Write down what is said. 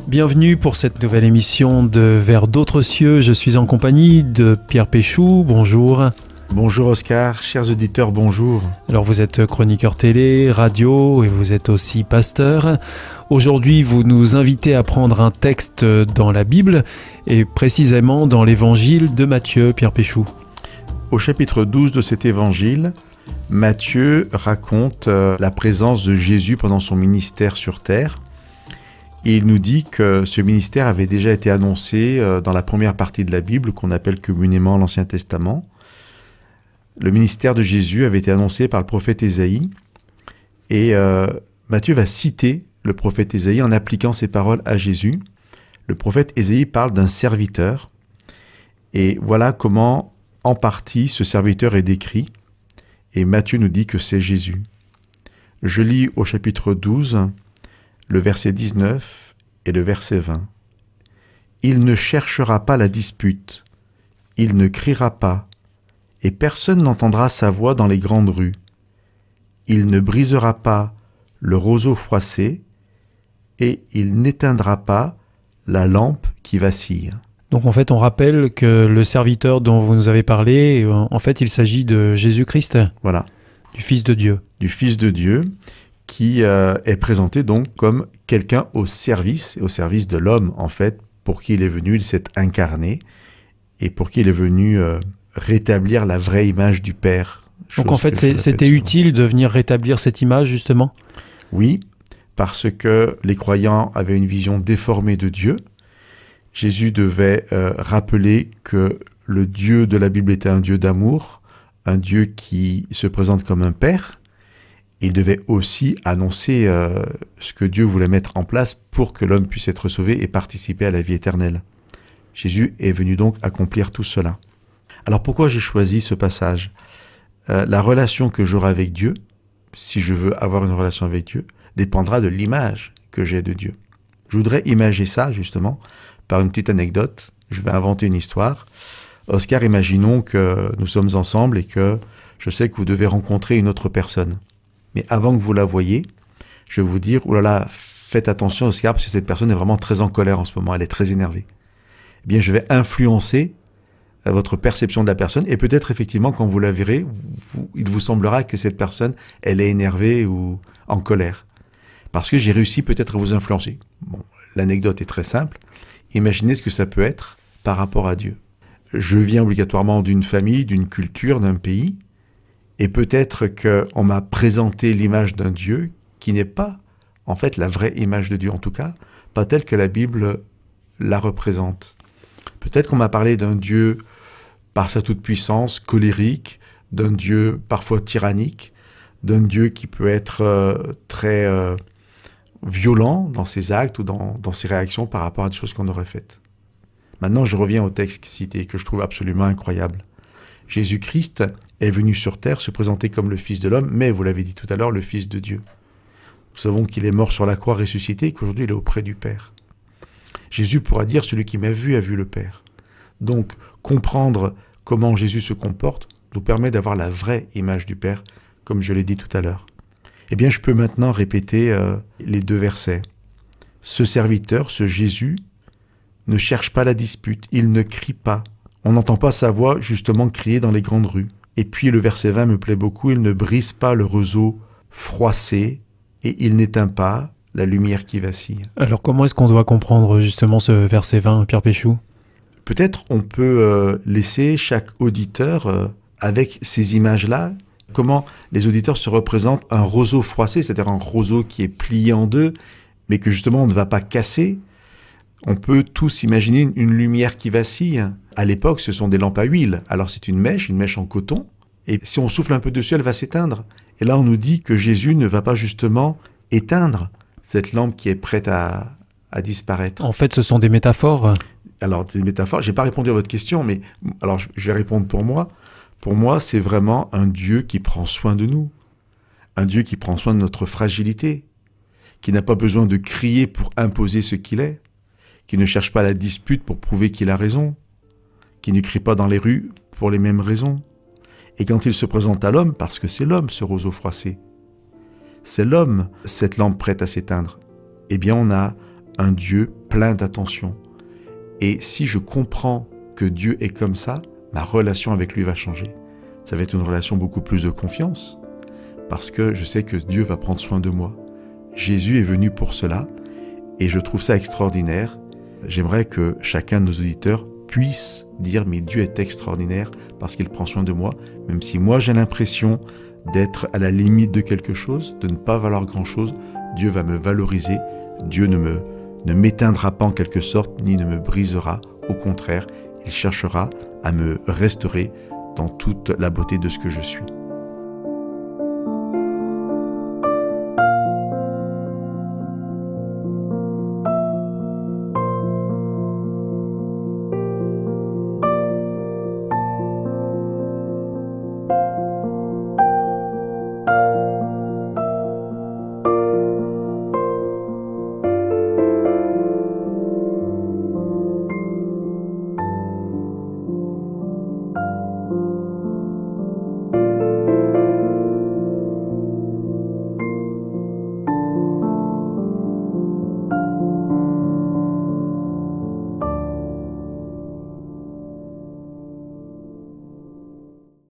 Bienvenue pour cette nouvelle émission de Vers d'autres cieux. Je suis en compagnie de Pierre Péchou. Bonjour. Bonjour Oscar, chers auditeurs, bonjour. Alors vous êtes chroniqueur télé, radio et vous êtes aussi pasteur. Aujourd'hui, vous nous invitez à prendre un texte dans la Bible et précisément dans l'évangile de Matthieu, Pierre Péchou. Au chapitre 12 de cet évangile, Matthieu raconte la présence de Jésus pendant son ministère sur terre. Il nous dit que ce ministère avait déjà été annoncé dans la première partie de la Bible, qu'on appelle communément l'Ancien Testament. Le ministère de Jésus avait été annoncé par le prophète Ésaïe, et Matthieu va citer le prophète Ésaïe en appliquant ses paroles à Jésus. Le prophète Ésaïe parle d'un serviteur, et voilà comment, en partie, ce serviteur est décrit, et Matthieu nous dit que c'est Jésus. Je lis au chapitre 12, le verset 19 et le verset 20. « Il ne cherchera pas la dispute, il ne criera pas, et personne n'entendra sa voix dans les grandes rues. Il ne brisera pas le roseau froissé, et il n'éteindra pas la lampe qui vacille. » Donc en fait, on rappelle que le serviteur dont vous nous avez parlé, en fait, il s'agit de Jésus-Christ. Voilà. Du Fils de Dieu. Du Fils de Dieu, qui est présenté donc comme quelqu'un au service de l'homme, en fait, pour qui il est venu, il s'est incarné, et pour qui il est venu rétablir la vraie image du Père. Donc en fait, c'était utile de venir rétablir cette image, justement? Oui, parce que les croyants avaient une vision déformée de Dieu. Jésus devait rappeler que le Dieu de la Bible était un Dieu d'amour, un Dieu qui se présente comme un Père. Il devait aussi annoncer ce que Dieu voulait mettre en place pour que l'homme puisse être sauvé et participer à la vie éternelle. Jésus est venu donc accomplir tout cela. Alors pourquoi j'ai choisi ce passage? La relation que j'aurai avec Dieu, si je veux avoir une relation avec Dieu, dépendra de l'image que j'ai de Dieu. Je voudrais imager ça, justement, par une petite anecdote. Je vais inventer une histoire. Oscar, imaginons que nous sommes ensemble et que je sais que vous devez rencontrer une autre personne. Mais avant que vous la voyiez, je vais vous dire, oh là là, faites attention Oscar, parce que cette personne est vraiment très en colère en ce moment, elle est très énervée. Eh bien, je vais influencer votre perception de la personne, et peut-être effectivement, quand vous la verrez, il vous semblera que cette personne, elle est énervée ou en colère. Parce que j'ai réussi peut-être à vous influencer. Bon, l'anecdote est très simple. Imaginez ce que ça peut être par rapport à Dieu. Je viens obligatoirement d'une famille, d'une culture, d'un pays, et peut-être qu'on m'a présenté l'image d'un Dieu qui n'est pas, en fait, la vraie image de Dieu, en tout cas, pas telle que la Bible la représente. Peut-être qu'on m'a parlé d'un Dieu par sa toute-puissance, colérique, d'un Dieu parfois tyrannique, d'un Dieu qui peut être très violent dans ses actes ou dans ses réactions par rapport à des choses qu'on aurait faites. Maintenant, je reviens au texte cité, que je trouve absolument incroyable. Jésus-Christ est venu sur terre se présenter comme le Fils de l'homme, mais, vous l'avez dit tout à l'heure, le Fils de Dieu. Nous savons qu'il est mort sur la croix ressuscité et qu'aujourd'hui il est auprès du Père. Jésus pourra dire « Celui qui m'a vu a vu le Père ». Donc, comprendre comment Jésus se comporte nous permet d'avoir la vraie image du Père, comme je l'ai dit tout à l'heure. Eh bien, je peux maintenant répéter les deux versets. Ce serviteur, ce Jésus, ne cherche pas la dispute, il ne crie pas. On n'entend pas sa voix justement crier dans les grandes rues. Et puis le verset 20 me plaît beaucoup, il ne brise pas le roseau froissé et il n'éteint pas la lumière qui vacille. Alors comment est-ce qu'on doit comprendre justement ce verset 20, Pierre Péchou? Peut-être on peut laisser chaque auditeur avec ces images-là, comment les auditeurs se représentent un roseau froissé, c'est-à-dire un roseau qui est plié en deux, mais que justement on ne va pas casser. On peut tous imaginer une lumière qui vacille. À l'époque, ce sont des lampes à huile. Alors c'est une mèche en coton. Et si on souffle un peu dessus, elle va s'éteindre. Et là, on nous dit que Jésus ne va pas justement éteindre cette lampe qui est prête à disparaître. En fait, ce sont des métaphores. Alors, des métaphores. Je n'ai pas répondu à votre question, mais alors je vais répondre pour moi. Pour moi, c'est vraiment un Dieu qui prend soin de nous. Un Dieu qui prend soin de notre fragilité. Qui n'a pas besoin de crier pour imposer ce qu'il est. Qui ne cherche pas la dispute pour prouver qu'il a raison, qui ne crie pas dans les rues pour les mêmes raisons. Et quand il se présente à l'homme, parce que c'est l'homme ce roseau froissé, c'est l'homme cette lampe prête à s'éteindre, eh bien on a un Dieu plein d'attention. Et si je comprends que Dieu est comme ça, ma relation avec lui va changer. Ça va être une relation beaucoup plus de confiance, parce que je sais que Dieu va prendre soin de moi. Jésus est venu pour cela, et je trouve ça extraordinaire. J'aimerais que chacun de nos auditeurs puisse dire « mais Dieu est extraordinaire parce qu'il prend soin de moi », même si moi j'ai l'impression d'être à la limite de quelque chose, de ne pas valoir grand-chose, Dieu va me valoriser, Dieu ne m'éteindra pas en quelque sorte, ni ne me brisera. Au contraire, il cherchera à me restaurer dans toute la beauté de ce que je suis.